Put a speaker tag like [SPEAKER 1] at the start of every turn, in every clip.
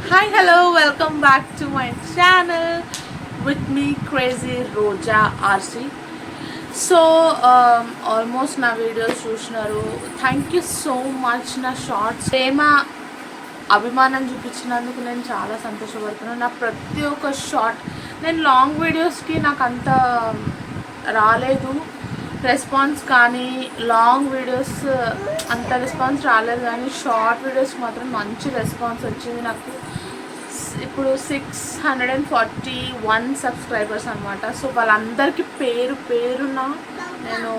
[SPEAKER 1] Hi, hello, welcome back to my channel with me Crazy Roja RC. So almost నా videos చూసినారు. Thank you so much. నా shorts ప్రేమ అభిమానం చూపించినందుకు నేను చాలా సంతోషపడుతున్నాను. నా ప్రతి ఒక్క షార్ట్ నేను లాంగ్ వీడియోస్కి నాకు అంత రాలేదు రెస్పాన్స్, కానీ లాంగ్ వీడియోస్ అంత రెస్పాన్స్ రాలేదు, కానీ షార్ట్ వీడియోస్కి మాత్రం మంచి రెస్పాన్స్ వచ్చింది. నాకు ఇప్పుడు 641 సబ్స్క్రైబర్స్ అనమాట. సో వాళ్ళందరికీ పేరున నేను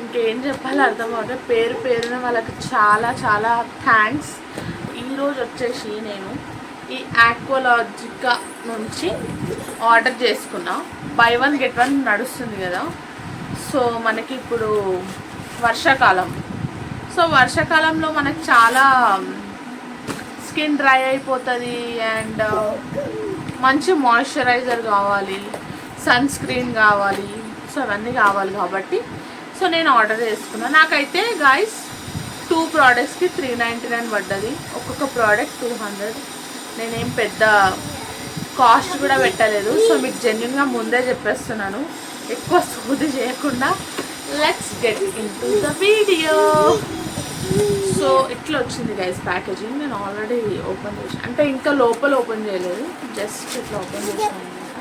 [SPEAKER 1] ఇంకేం చెప్పాలో అర్థం అవుతుంది. పేరున వాళ్ళకి చాలా చాలా థ్యాంక్స్. ఈరోజు వచ్చేసి నేను ఈ ఆక్వాలాజికా నుంచి ఆర్డర్ చేసుకున్నా. బై 1 get 1 నడుస్తుంది కదా. సో మనకి ఇప్పుడు వర్షాకాలం. సో వర్షాకాలంలో మనకు చాలా స్కిన్ డ్రై అయిపోతుంది అండ్ మంచి మాయిశ్చరైజర్ కావాలి, సన్ స్క్రీన్ కావాలి, సో అవన్నీ కావాలి కాబట్టి సో నేను ఆర్డర్ చేసుకున్నాను. నాకైతే గాయస్ 2 ప్రోడక్ట్స్కి 399 పడ్డది. ఒక్కొక్క ప్రోడక్ట్ 200. నేనేం పెద్ద కాస్ట్ కూడా పెట్టలేదు. సో మీకు జెన్యున్గా ముందే చెప్పేస్తున్నాను, ఎక్కువ సోది చేయకుండా let's get into the video. So ఇట్లా వచ్చింది గైస్ ప్యాకేజింగ్. నేను ఆల్రెడీ ఓపెన్ చేసాను, అంటే ఇంకా లోపల ఓపెన్ చేయలేదు, జస్ట్ ఇట్లా ఓపెన్ చేసాను అనమాట.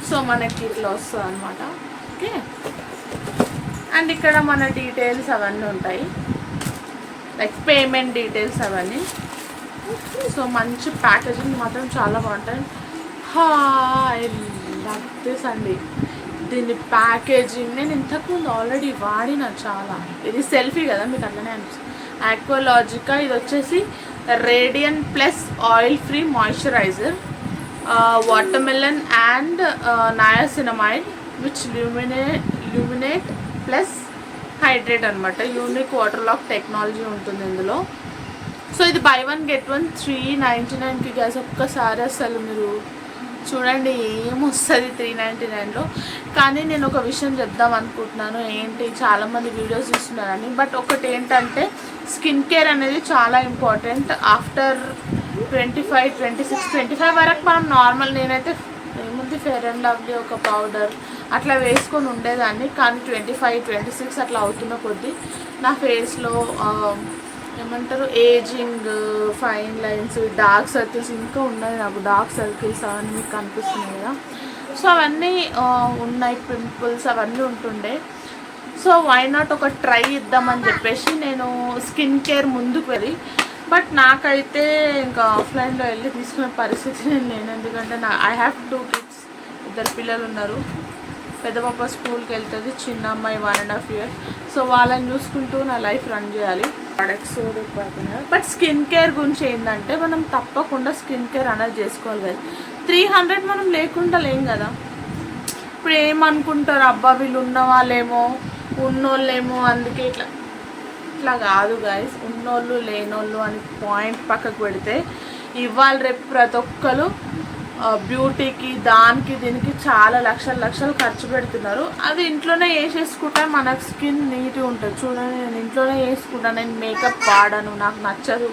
[SPEAKER 1] సో మనకి ఇట్లా వస్తుంది అనమాట. ఓకే, అండ్ ఇక్కడ మన డీటెయిల్స్ అవన్నీ ఉంటాయి, లైక్ పేమెంట్ డీటెయిల్స్ అవన్నీ. సో మంచి ప్యాకేజింగ్ మాత్రం చాలా బాగుంటుంది. ఐ లవ్ దిస్ అండి. దీని ప్యాకేజింగ్ నేను ఇంతకుముందు ఆల్రెడీ వాడిన చాలా. ఇది సెల్ఫీ కదా, మీకు అట్లనే అనిపిస్తుంది. ఆక్వాలాజికా ఇది వచ్చేసి radiance plus oil free moisturiser, watermelon and niacinamide which luminate plus hydrate అనమాట. యూనిక్ వాటర్ లాక్ టెక్నాలజీ ఉంటుంది ఇందులో. సో ఇది బై 1 get 1 399కి గ్యాస్. ఒక్కసారి అసలు మీరు చూడండి ఏమొస్తుంది 399లో. కానీ నేను ఒక విషయం చెప్దాం అనుకుంటున్నాను. ఏంటి, చాలామంది వీడియోస్ చూస్తున్నారని, బట్ ఒకటి ఏంటంటే స్కిన్ కేర్ అనేది చాలా ఇంపార్టెంట్. ఆఫ్టర్ 25, 26, 25 వరకు మనం నార్మల్, నేనైతే ఏముంది ఫెయిర్ అండ్ లవ్లీ ఒక పౌడర్ అట్లా వేసుకొని ఉండేదాన్ని. కానీ 25, 26 అట్లా అవుతున్న కొద్దీ నా ఫేస్లో ఏమంటారు ageing, fine lines, dark circles ఇంకా ఉన్నాయి. నాకు డార్క్ సర్కిల్స్ అవన్నీ మీకు కనిపిస్తున్నాయి కదా. సో అవన్నీ ఉన్నాయి, పింపుల్స్ అవన్నీ ఉంటుండే. సో వై నాట్ ఒక ట్రై ఇద్దామని చెప్పేసి నేను స్కిన్ కేర్ ముందుకు వెళ్ళి, బట్ నాకైతే ఇంకా ఆఫ్లైన్లో వెళ్ళి తీసుకునే పరిస్థితి నేను లేను. ఎందుకంటే ఐ హ్యావ్ 2 kids, 2 పిల్లలు ఉన్నారు. పెద్ద పాప స్కూల్కి వెళ్తుంది, చిన్న అమ్మాయి 1.5 years. సో వాళ్ళని చూసుకుంటూ నా లైఫ్ రన్ చేయాలి. ప్రొడక్ట్స్ పడుతున్నాయి. బట్ స్కిన్ కేర్ గురించి ఏంటంటే మనం తప్పకుండా స్కిన్ కేర్ అనేది చేసుకోవాలి కదా. 300 మనం లేకుండా లేం కదా. ఇప్పుడు ఏమనుకుంటారు, అబ్బా వీళ్ళు ఉన్న వాళ్ళేమో ఉన్నోళ్ళేమో అందుకే ఇట్లా కాదు గాయస్. ఉన్నోళ్ళు లేనోళ్ళు అని పాయింట్ పక్కకు పెడితే ఇవాళ రేపు ప్రతి ఒక్కరు బ్యూటీకి దానికి దీనికి చాలా లక్షలు ఖర్చు పెడుతున్నారు. అది ఇంట్లోనే వేసేసుకుంటే మనకు స్కిన్ నీట్గా ఉంటుంది. చూడండి, నేను ఇంట్లోనే వేసుకుంటాను. నేను మేకప్ వాడను, నాకు నచ్చదు.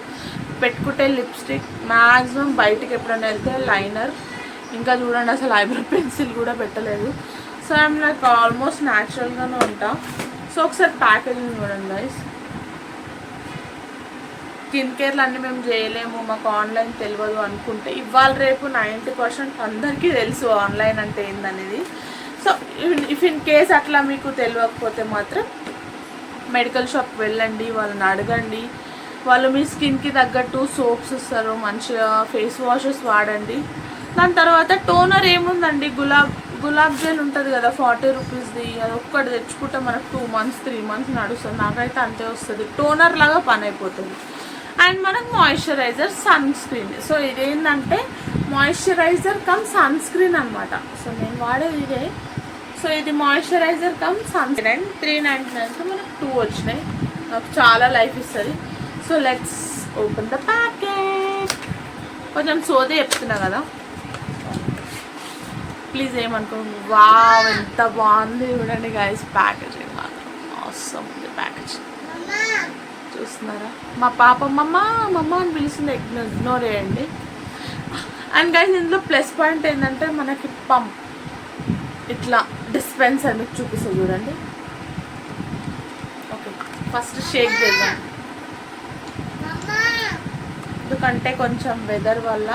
[SPEAKER 1] పెట్టుకుంటే లిప్స్టిక్, మ్యాక్సిమం బయటికి ఎప్పుడైనా వెళ్తే లైనర్, ఇంకా చూడండి అసలు ఐబ్రో పెన్సిల్ కూడా పెట్టలేదు. సో ఐఎమ్ లైక్ ఆల్మోస్ట్ న్యాచురల్గానే ఉంటా. సో ఒకసారి ప్యాకేజింగ్ చూడండి గైస్. స్కిన్ కేర్లు అన్నీ మేము చేయలేము, మాకు ఆన్లైన్ తెలియదు అనుకుంటే ఇవాళ రేపు 90% అందరికీ తెలుసు ఆన్లైన్ అంటే ఏందనేది. సో ఇఫ్ ఇన్ కేస్ అట్లా మీకు తెలియకపోతే మాత్రం మెడికల్ షాప్కి వెళ్ళండి, వాళ్ళని అడగండి. వాళ్ళు మీ స్కిన్కి తగ్గట్టు సోప్స్ ఇస్తారు, మంచిగా ఫేస్ వాషెస్ వాడండి. దాని తర్వాత టోనర్ ఏముందండి, గులాబ్ జెల్ ఉంటుంది కదా 40 రూపీస్ది, అది ఒక్కటి తెచ్చుకుంటే మనకు 2 months 3 months నడుస్తుంది. నాకైతే అంతే వస్తుంది, టోనర్ లాగా పని అయిపోతుంది. అండ్ మనకు మాయిశ్చరైజర్, సన్ స్క్రీన్. సో ఇదేంటంటే మాయిశ్చరైజర్ కమ్ సన్ స్క్రీన్ అనమాట. సో నేను వాడేది ఇదే. సో ఇది మాయిశ్చరైజర్ కమ్ సన్ స్క్రీన్. 399కి మనకు 2 వచ్చినాయి. నాకు చాలా లైఫ్ ఇస్తుంది. So let's open the packet. కొంచెం సోదే చెప్తున్నా కదా, ప్లీజ్ ఏమనుకోండి. వావ్ ఎంత బాగుంది చూడండి గైస్ ప్యాకేజింగ్, మాత్రం అవసరం ఉంది ప్యాకేజింగ్. చూస్తున్నారా మా పాప మమ్మ మమ్మ అని పిలిచింది, ఇగ్నోర్ చేయండి. అండ్ గైస్ ఇందులో ప్లస్ పాయింట్ ఏంటంటే మనకి పంప్ ఇట్లా డిస్పెన్సర్ మీకు చూపిస్తుంది చూడండి. ఓకే, ఫస్ట్ షేక్ చేద్దాం, ఎందుకంటే కొంచెం వెదర్ వల్ల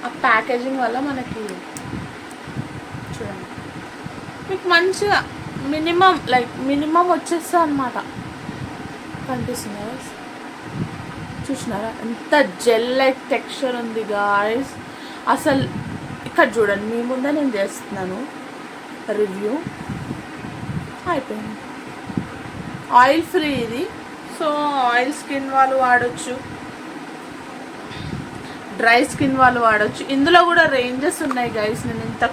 [SPEAKER 1] ఆ ప్యాకేజింగ్ వల్ల మనకి చూడండి మీకు మంచిగా మినిమం వచ్చేస్తా అనమాట. కనిపిస్తున్నారా, చూసినారా ఎంత జెల్ లైక్ టెక్స్చర్ ఉంది గాయ్స్. అసలు ఇక్కడ చూడండి, మీ ముందే నేను చేస్తున్నాను రివ్యూ. అయిపోయింది. ఆయిల్ ఫ్రీ ఇది, సో ఆయిల్ స్కిన్ వాళ్ళు వాడచ్చు, డ్రై స్కిన్ వాళ్ళు వాడచ్చు. ఇందులో కూడా రేంజెస్ ఉన్నాయి గైస్. నేను ఇంత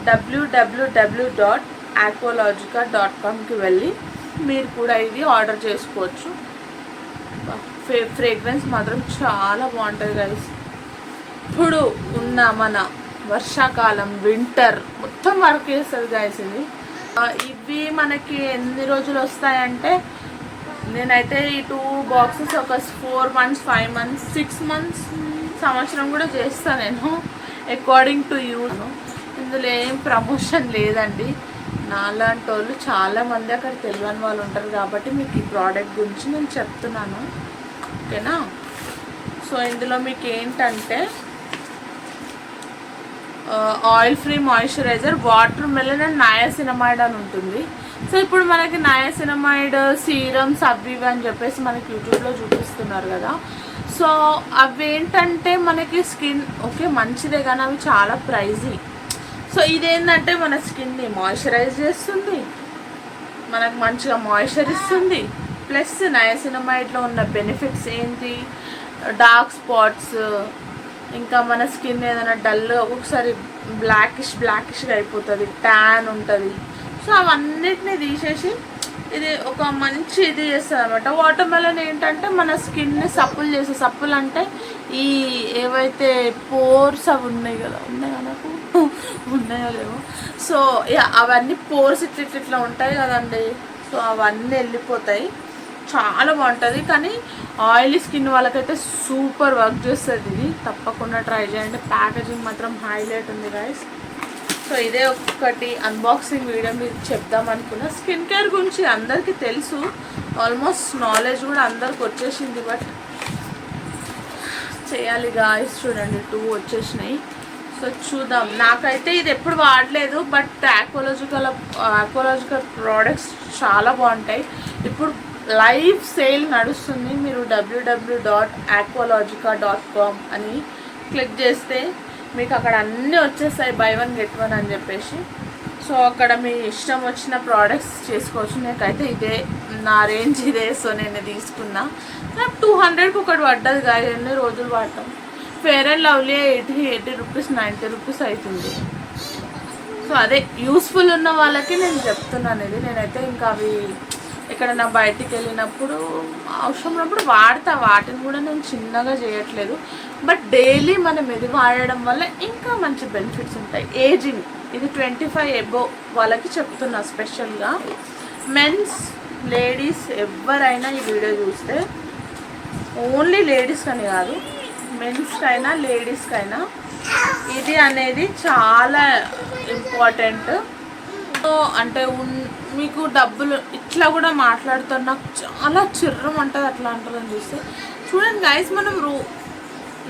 [SPEAKER 1] www.aqualogica.comకి వెళ్ళి మీరు కూడా ఇది ఆర్డర్ చేసుకోవచ్చు. ఫ్రేగ్రెన్స్ మాత్రం చాలా బాగుంటుంది గైస్. ఇప్పుడు ఉన్న మన వర్షాకాలం వింటర్ మొత్తం వర్క్ చేస్తుంది గైస్ ఇది. ఇవి మనకి ఎన్ని రోజులు వస్తాయంటే, నేనైతే ఈ 2 బాక్సెస్ ఒక 4 months 5 months 6 months సంవత్సరం కూడా చేస్తాను నేను, అకార్డింగ్ టు యూ. ఇందులో ఏం ప్రమోషన్ లేదండి. నాలాంటి వాళ్ళు చాలామంది అక్కడ తెలియని వాళ్ళు ఉంటారు కాబట్టి మీకు ఈ ప్రోడక్ట్ గురించి నేను చెప్తున్నాను, ఓకేనా. సో ఇందులో మీకు ఏంటంటే oil free moisturiser, water melon and niacinamide అని ఉంటుంది. సో ఇప్పుడు మనకి నయాసినమైడ్ సీరమ్స్ అవి ఇవి అని చెప్పేసి మనకి యూట్యూబ్లో చూపిస్తున్నారు కదా. సో అవి ఏంటంటే మనకి స్కిన్ ఓకే మంచిదే కానీ అవి చాలా ప్రైజీ. సో ఇదేంటంటే మన స్కిన్ని మాయిశ్చరైజ్ చేస్తుంది, మనకు మంచిగా మాయిశ్చర్ ఇస్తుంది. ప్లస్ నయాసినమైడ్లో ఉన్న బెనిఫిట్స్ ఏంటి, డార్క్ స్పాట్స్, ఇంకా మన స్కిన్ ఏదైనా డల్ ఒక్కొక్కసారి బ్లాకిష్గా అయిపోతుంది, ట్యాన్ ఉంటుంది. సో అవన్నిటిని తీసేసి ఇది ఒక మంచి ఇది చేస్తుంది అనమాట. వాటర్ మెలన్ ఏంటంటే మన స్కిన్ని సప్పులు చేసే, సప్పులు అంటే ఈ ఏవైతే పోర్స్ అవి ఉన్నాయి కదా, ఉన్నాయా నాకు ఉన్నాయో లేవో, సో అవన్నీ పోర్స్ ఇట్లా ఉంటాయి కదండి, సో అవన్నీ వెళ్ళిపోతాయి. చాలా బాగుంటుంది. కానీ ఆయిలీ స్కిన్ వాళ్ళకైతే సూపర్ వర్క్ చేస్తుంది ఇది, తప్పకుండా ట్రై చేయండి. ప్యాకేజింగ్ మాత్రం హైలైట్ ఉంది గైస్. సో ఇదే ఒకటి అన్బాక్సింగ్ వీడియో మీకు చెప్దాం అనుకున్నా. స్కిన్ కేర్ గురించి అందరికీ తెలుసు, ఆల్మోస్ట్ నాలెడ్జ్ కూడా అందరికి వచ్చేసింది, బట్ చేయాలి గాయస్. చూడండి 2 వచ్చేసినాయి. సో చూద్దాం. నాకైతే ఇది ఎప్పుడు వాడలేదు, బట్ ఆక్వాలాజికల్ ప్రోడక్ట్స్ చాలా బాగుంటాయి. ఇప్పుడు లైవ్ సేల్ నడుస్తుంది. మీరు www.aqualogica.com అని క్లిక్ చేస్తే మీకు అక్కడ అన్నీ వచ్చేస్తాయి, buy 1 get 1 అని చెప్పేసి. సో అక్కడ మీ ఇష్టం వచ్చిన ప్రోడక్ట్స్ చేసుకోవచ్చు. నాకైతే ఇదే నా రేంజ్ ఇదే, సో నేను తీసుకున్నా. నాకు 200కి ఒకటి పడ్డది కాదు, ఎన్ని రోజులు వాడతాం. Fair and lovely 80 rupees 90 rupees అవుతుంది. సో అదే యూస్ఫుల్ ఉన్న వాళ్ళకి నేను చెప్తున్నాను ఇది. నేనైతే ఇంకా అవి ఎక్కడైనా బయటికి వెళ్ళినప్పుడు అవసరం ఉన్నప్పుడు వాడతా, వాటిని కూడా నేను చిన్నగా చేయట్లేదు. బట్ డైలీ మనం ఇది వాడడం వల్ల ఇంకా మంచి బెనిఫిట్స్ ఉంటాయి. ఏజింగ్ ఇది 25 అబోవ్ వాళ్ళకి చెప్తున్నా స్పెషల్గా. మెన్స్ లేడీస్ ఎవరైనా ఈ వీడియో చూస్తే, ఓన్లీ లేడీస్కి అని కాదు, మెన్స్కైనా లేడీస్కైనా ఇది అనేది చాలా ఇంపార్టెంట్. సో అంటే మీకు డబ్బులు ఇట్లా కూడా మాట్లాడుతారు, నాకు చాలా చిర్రం ఉంటుంది అట్లా అంటారని చూస్తే. చూడండి గైస్, మనం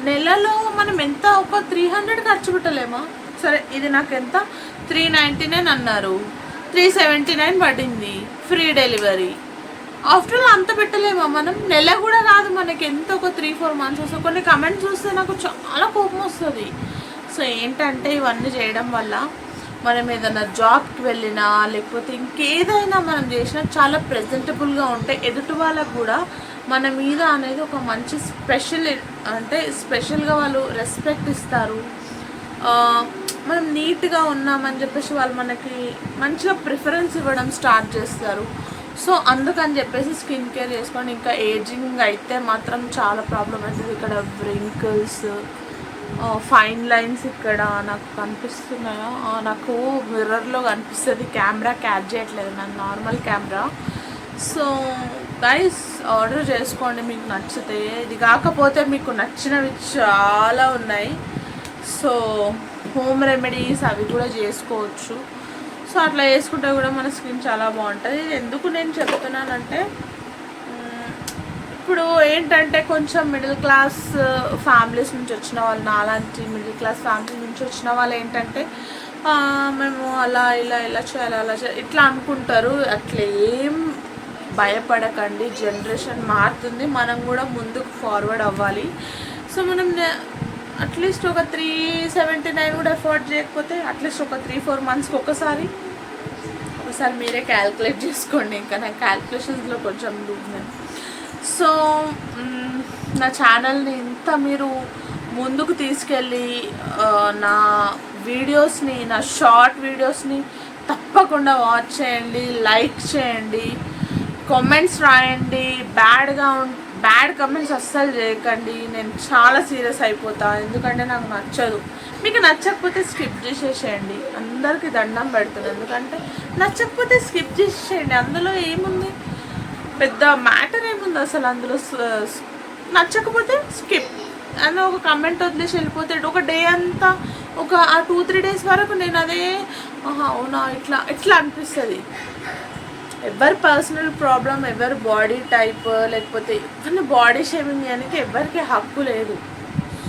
[SPEAKER 1] నెలలో మనం ఎంత ఒక 300 ఖర్చు పెట్టలేమా? సరే ఇది నాకు ఎంత 399 అన్నారు, 379 పడింది, ఫ్రీ డెలివరీ. ఆఫ్టర్ ఆల్ అంత పెట్టలేమా మనం? నెల కూడా కాదు మనకి, ఎంత ఒక 3-4 months వస్తుంది. కొన్ని కమెంట్స్ చూస్తే నాకు చాలా కోపం వస్తుంది. సో ఏంటంటే ఇవన్నీ చేయడం వల్ల మనం ఏదైనా జాబ్కి వెళ్ళినా లేకపోతే ఇంకేదైనా మనం చేసినా చాలా ప్రెజెంటబుల్గా ఉంటాయి. ఎదుటి వాళ్ళకు కూడా మన మీద అనేది ఒక మంచి స్పెషల్గా వాళ్ళు రెస్పెక్ట్ ఇస్తారు. మనం నీట్గా ఉన్నామని చెప్పేసి వాళ్ళు మనకి మంచిగా ప్రిఫరెన్స్ ఇవ్వడం స్టార్ట్ చేస్తారు. సో అందుకని చెప్పేసి స్కిన్ కేర్ చేసుకోండి. ఇంకా ఏజింగ్ అయితే మాత్రం చాలా ప్రాబ్లం అవుతుంది. ఇక్కడ వ్రింకిల్స్, ఫైన్ లైన్స్ ఇక్కడ నాకు కనిపిస్తున్నాయా? నాకు మిర్రర్లో కనిపిస్తుంది, కెమెరా క్యాచ్ చేయట్లేదు, నాకు normal camera. So guys order చేసుకోండి మీకు నచ్చితే. ఇది కాకపోతే మీకు నచ్చినవి చాలా ఉన్నాయి. సో హోమ్ రెమెడీస్ అవి కూడా చేసుకోవచ్చు. సో అట్లా చేసుకుంటే కూడా మన స్కిన్ చాలా బాగుంటుంది. ఇది ఎందుకు నేను చెప్తున్నానంటే ఇప్పుడు ఏంటంటే కొంచెం మిడిల్ క్లాస్ ఫ్యామిలీస్ నుంచి వచ్చిన వాళ్ళు, నాలాంటి మిడిల్ క్లాస్ ఫ్యామిలీ నుంచి వచ్చిన వాళ్ళు ఏంటంటే మేము అలా ఇలా చేయాలి అలా చేయాలి ఇట్లా అనుకుంటారు. అట్లా ఏం భయపడకండి. జనరేషన్ మారుతుంది, మనం కూడా ముందుకు ఫార్వర్డ్ అవ్వాలి. సో మనం అట్లీస్ట్ ఒక 379 కూడా ఎఫోర్డ్ చేయకపోతే అట్లీస్ట్ ఒక 3-4 మంత్స్కి ఒకసారి మీరే క్యాల్కులేట్ చేసుకోండి. ఇంకా నాకు క్యాల్కులేషన్స్లో కొంచెం నేను. సో నా ఛానల్ని ఇంత మీరు ముందుకు తీసుకెళ్ళి నా వీడియోస్ని, నా షార్ట్ వీడియోస్ని తప్పకుండా వాచ్ చేయండి, లైక్ చేయండి, కామెంట్స్ రాయండి. బ్యాడ్ కమెంట్స్ అస్సలు చేయకండి. నేను చాలా సీరియస్ అయిపోతా, ఎందుకంటే నాకు నచ్చదు. మీకు నచ్చకపోతే స్కిప్ చేసేసేయండి. అందరికీ దండం పెడుతుంది, ఎందుకంటే నచ్చకపోతే స్కిప్ చేసేసేయండి. అందులో ఏముంది, పెద్ద మ్యాటర్ ఏముంది అసలు అందులో. నచ్చకపోతే స్కిప్ అని ఒక కమెంట్ వదిలేసి వెళ్ళిపోతే ఒక డే అంతా, ఒక 2-3 days వరకు నేను అదే అవునా ఇట్లా అనిపిస్తుంది. ఎవరి పర్సనల్ ప్రాబ్లం, ఎవరి బాడీ టైప్, లేకపోతే ఎవరిని బాడీ షేమింగ్ చేయడానికి ఎవరికి హక్కు లేదు.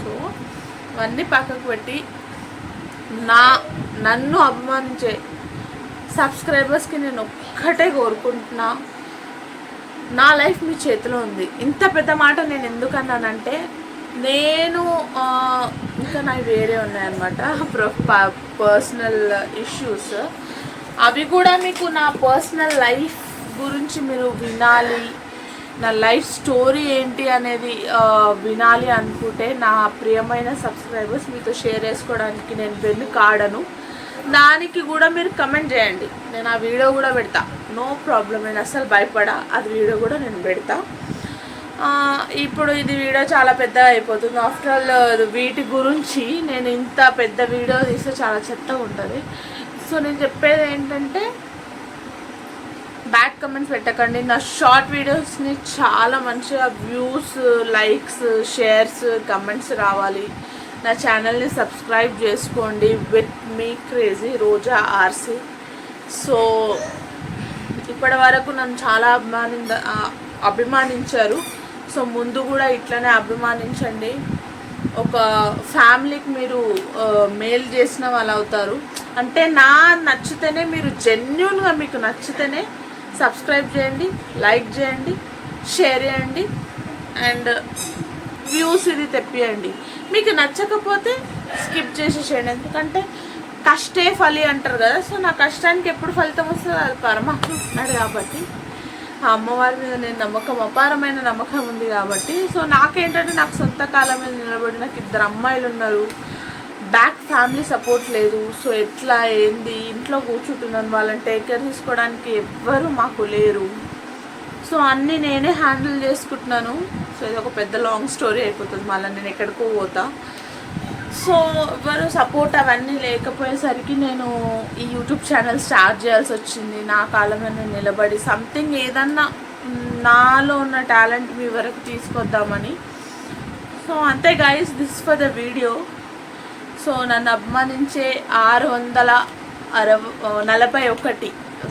[SPEAKER 1] సో ఇవన్నీ పక్కకు పెట్టి నన్ను అభిమానించే సబ్స్క్రైబర్స్కి నేను ఒక్కటే కోరుకుంటున్నా, నా లైఫ్ మీ చేతిలో ఉంది. ఇంత పెద్ద మాట నేను ఎందుకన్నానంటే, నేను ఇంకా నాకు వేరే ఉన్నాయన్నమాట పర్సనల్ ఇష్యూస్. అవి కూడా మీకు నా పర్సనల్ లైఫ్ గురించి మీరు వినాలి, నా లైఫ్ స్టోరీ ఏంటి అనేది వినాలి అనుకుంటే నా ప్రియమైన సబ్స్క్రైబర్స్ మీతో షేర్ చేసుకోవడానికి నేను వెనుకాడను. దానికి కూడా మీరు కమెంట్ చేయండి, నేను ఆ వీడియో కూడా పెడతా. నో ప్రాబ్లం, నేను అసలు భయపడా. అది వీడియో కూడా నేను పెడతా. ఇప్పుడు ఇది వీడియో చాలా పెద్దగా అయిపోతుంది. ఆఫ్టర్ ఆల్ వీటి గురించి నేను ఇంత పెద్ద వీడియో తీస్తే చాలా చెత్తగా ఉంటుంది. సో నేను చెప్పేది ఏంటంటే, బ్యాడ్ కమెంట్స్ పెట్టకండి. నా షార్ట్ వీడియోస్ని చాలా మంచిగా వ్యూస్, లైక్స్, షేర్స్, కమెంట్స్ రావాలి. నా ఛానల్ని సబ్స్క్రైబ్ చేసుకోండి. With me crazy Roja RC. So ఇప్పటి వరకు నన్ను చాలా అభిమానించారు. సో ముందు కూడా ఇట్లనే అభిమానించండి. ఒక ఫ్యామిలీకి మీరు మేల్ చేసిన వాళ్ళు అవుతారు. అంటే నచ్చితేనే, మీరు జెన్యున్గా మీకు నచ్చితేనే సబ్స్క్రైబ్ చేయండి, లైక్ చేయండి, షేర్ చేయండి, అండ్ వ్యూస్ ఇది తెప్పియండి. మీకు నచ్చకపోతే స్కిప్ చేసేసేయండి, ఎందుకంటే కష్టే ఫలి అంటారు కదా. సో నా కష్టానికి ఎప్పుడు ఫలితం వస్తుందో అది పరమాత్మ ఉన్నాడు కాబట్టి, ఆ అమ్మవారి మీద నేను అపారమైన నమ్మకం ఉంది కాబట్టి. సో నాకేంటంటే, నాకు సొంత కాలం మీద నిలబడి నాకు 2 అమ్మాయిలు ఉన్నారు, బ్యాక్ ఫ్యామిలీ సపోర్ట్ లేదు. సో ఎట్లా ఏంది, ఇంట్లో కూర్చుంటున్నాను, వాళ్ళని టేక్ కేర్ తీసుకోవడానికి ఎవ్వరు మాకు లేరు. సో అన్నీ నేనే హ్యాండిల్ చేసుకుంటున్నాను. సో ఇది ఒక పెద్ద లాంగ్ స్టోరీ అయిపోతుంది, మళ్ళీ నేను ఎక్కడికో పోతా. సో ఎవరు సపోర్ట్ అవన్నీ లేకపోయేసరికి నేను ఈ యూట్యూబ్ ఛానల్ స్టార్ట్ చేయాల్సి వచ్చింది. నా కాలం మీద నేను నిలబడి సంథింగ్ ఏదన్నా నాలో ఉన్న టాలెంట్ మీ వరకు తీసుకొద్దామని. సో అంతే guys, this for the video. So నన్ను అభిమానించే 641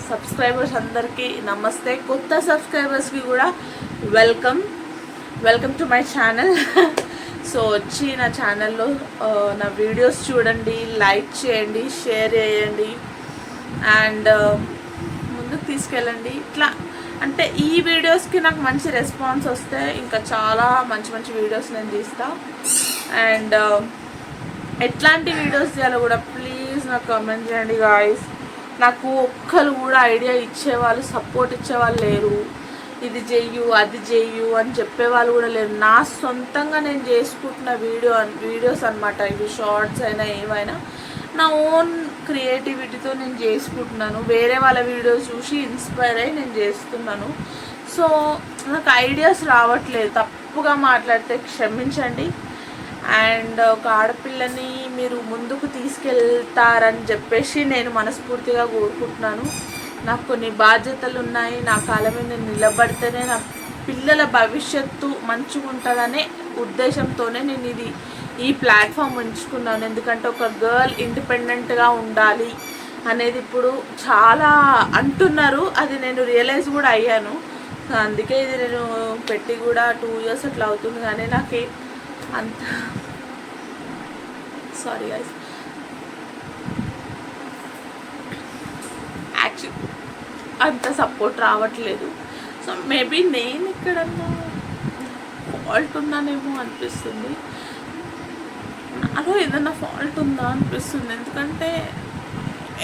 [SPEAKER 1] సబ్స్క్రైబర్స్ అందరికీ నమస్తే. కొత్త సబ్స్క్రైబర్స్కి కూడా welcome to my channel. So వచ్చి నా ఛానల్లో నా వీడియోస్ చూడండి, లైక్ చేయండి, షేర్ చేయండి, అండ్ ముందుకు తీసుకెళ్ళండి. ఇట్లా అంటే ఈ వీడియోస్కి నాకు మంచి రెస్పాన్స్ వస్తే ఇంకా చాలా మంచి వీడియోస్ నేను తీస్తా. అండ్ ఎట్లాంటి వీడియోస్ చేయాలో కూడా ప్లీజ్ నాకు కామెంట్ చేయండి గాయస్. నాకు ఒక్కరు కూడా ఐడియా ఇచ్చేవాళ్ళు, సపోర్ట్ ఇచ్చేవాళ్ళు లేరు. ఇది చెయ్యు, అది చెయ్యు అని చెప్పేవాళ్ళు కూడా లేరు. నా సొంతంగా నేను చేసుకుంటున్న వీడియోస్ అనమాట ఇవి. షార్ట్స్ అయినా ఏమైనా నా ఓన్ క్రియేటివిటీతో నేను చేసుకుంటున్నాను. వేరే వాళ్ళ వీడియోస్ చూసి ఇన్స్పైర్ అయ్యి నేను చేస్తున్నాను. సో నాకు ఐడియాస్ రావట్లేదు, తప్పుగా మాట్లాడితే క్షమించండి. అండ్ ఒక ఆడపిల్లని మీరు ముందుకు తీసుకెళ్తారని చెప్పేసి నేను మనస్ఫూర్తిగా కోరుకుంటున్నాను. నాకు కొన్ని బాధ్యతలు ఉన్నాయి. నా కాళ్ళ మీద నేను నిలబడితేనే నా పిల్లల భవిష్యత్తు మంచిగా ఉంటుందనే ఉద్దేశంతోనే నేను ఈ ప్లాట్ఫామ్ ఉంచుకున్నాను. ఎందుకంటే ఒక గర్ల్ ఇండిపెండెంట్గా ఉండాలి అనేది ఇప్పుడు చాలా అంటున్నారు. అది నేను రియలైజ్ కూడా అయ్యాను. అందుకే ఇది నేను పెట్టి కూడా 2 years అట్లా అవుతుంది. కానీ నాకు అంత సారీ గైస్, యాక్చువల్లీ అంత సపోర్ట్ రావట్లేదు. సో మేబీ నేను ఎక్కడన్నా ఫాల్ట్ ఉన్నానేమో అనిపిస్తుంది. నాలో ఏదన్నా ఫాల్ట్ ఉందా అనిపిస్తుంది. ఎందుకంటే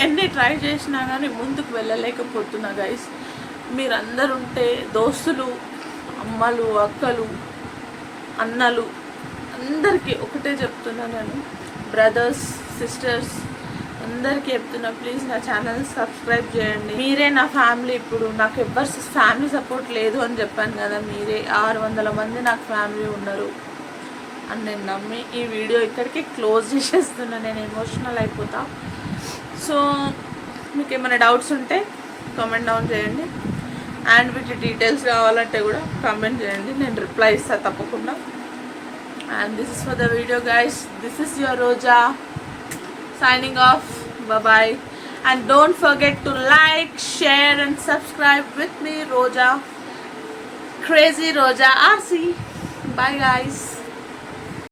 [SPEAKER 1] ఎన్ని ట్రై చేసినా కానీ ముందుకు వెళ్ళలేకపోతున్నా గైస్. మీరందరూ ఉంటే, దోస్తులు, అమ్మలు, అక్కలు, అన్నలు అందరికీ ఒకటే చెప్తున్నా, నేను బ్రదర్స్, సిస్టర్స్ అందరికీ చెప్తున్నా, ప్లీజ్ నా ఛానల్ సబ్స్క్రైబ్ చేయండి. మీరే నా ఫ్యామిలీ. ఇప్పుడు నాకు ఎవ్వరు ఫ్యామిలీ సపోర్ట్ లేదు అని చెప్పాను కదా, మీరే 600 మంది నాకు ఫ్యామిలీ ఉన్నారు అని నేను నమ్మి ఈ వీడియో ఇక్కడికి క్లోజ్ చేసేస్తున్నా. నేను ఎమోషనల్ అయిపోతా. సో మీకు ఏమైనా డౌట్స్ ఉంటే కామెంట్ డౌన్ చేయండి. అండ్ వీటి డీటెయిల్స్ కావాలంటే కూడా కామెంట్ చేయండి, నేను రిప్లై ఇస్తాను తప్పకుండా. And this is for the video guys. This is your Roja signing off. Bye bye. And don't forget to like, share and subscribe with me, Roja, Crazy Roja RC. Bye guys.